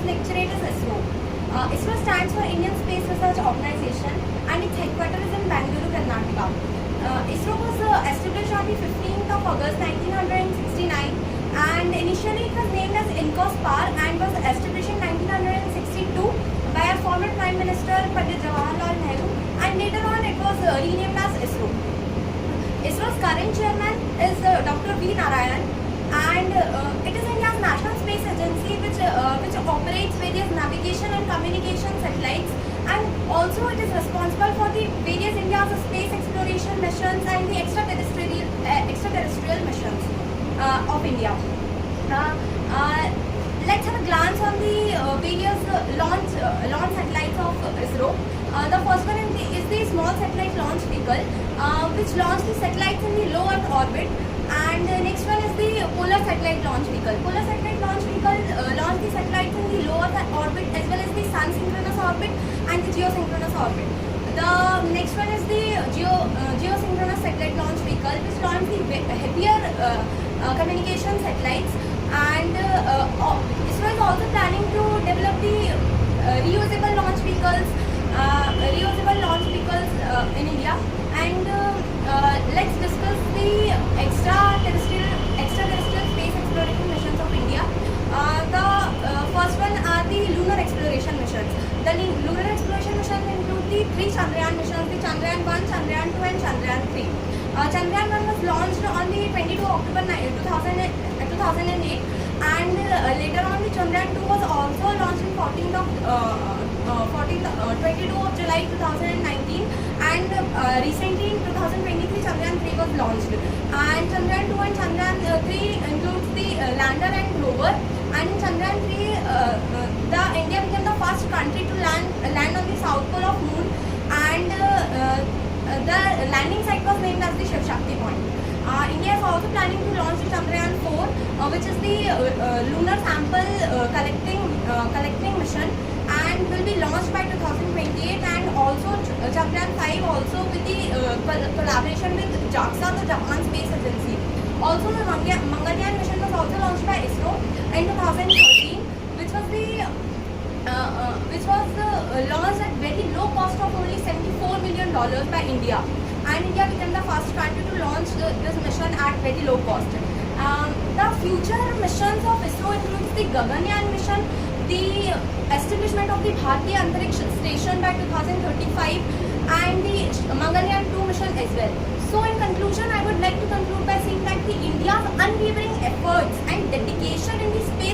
lecturate is ISRO. ISRO stands for Indian Space Research Organization and its headquarters is in Bangalore, Karnataka. ISRO was established on the 15th of August 1969 and initially it was named as INCOSPAR and was established in 1962 by our former Prime Minister Pandit Jawaharlal Nehru, and later on it was renamed as ISRO. ISRO's current chairman is Dr. V. Narayan, and it is India's national space agency which operates various navigation and communication satellites, and also it is responsible for the various India's space exploration missions and the extraterrestrial missions of India. Let's have a glance on the various launch satellites of ISRO. The first one is the small satellite launch vehicle, which launched the satellites in the low Earth orbit, and the next one is the polar satellite launch vehicle. Polar satellite launch vehicle launched the satellites in the low Earth orbit as well as the sun synchronous orbit and the geosynchronous orbit. The next one is the geosynchronous satellite launch vehicle, which launched the heavier communication satellites, and ISRO is also planning to develop the reusable launch vehicles in India. And let's discuss the extraterrestrial space exploration missions of India. The first one are the lunar exploration missions. The lunar exploration missions include the 3 Chandrayaan missions: the Chandrayaan 1, Chandrayaan 2 and Chandrayaan 3. Chandrayaan 1 was launched on the 22 October 2008, and later on the Chandrayaan 2 was also launched on 22 of July 2019, and recently in 2023 Chandrayaan 3 was launched. And Chandrayaan 2 and Chandrayaan 3 includes the lander and rover, and in Chandrayaan 3 India became the first country to land on the south pole of moon, and the landing site was named as the Shiv Shakti point. India is also planning to launch the Chandrayaan 4, which is the lunar sample collecting mission, and will be launched by 2028. And also Chandrayaan 5 also with the collaboration with JAXA, the Japan Space Agency. Also the Mangalyaan mission was also launched by ISRO in 2013, which was launched at very low cost of only $74 million by India, and India became the first country to launch this mission at very low cost. The future missions of ISRO includes the Gaganyaan mission, the establishment of the Bharatiya Antariksh Station by 2035, and the Mangalyaan 2 mission as well. So in conclusion, I would like to conclude by saying that India's unwavering efforts and dedication in the space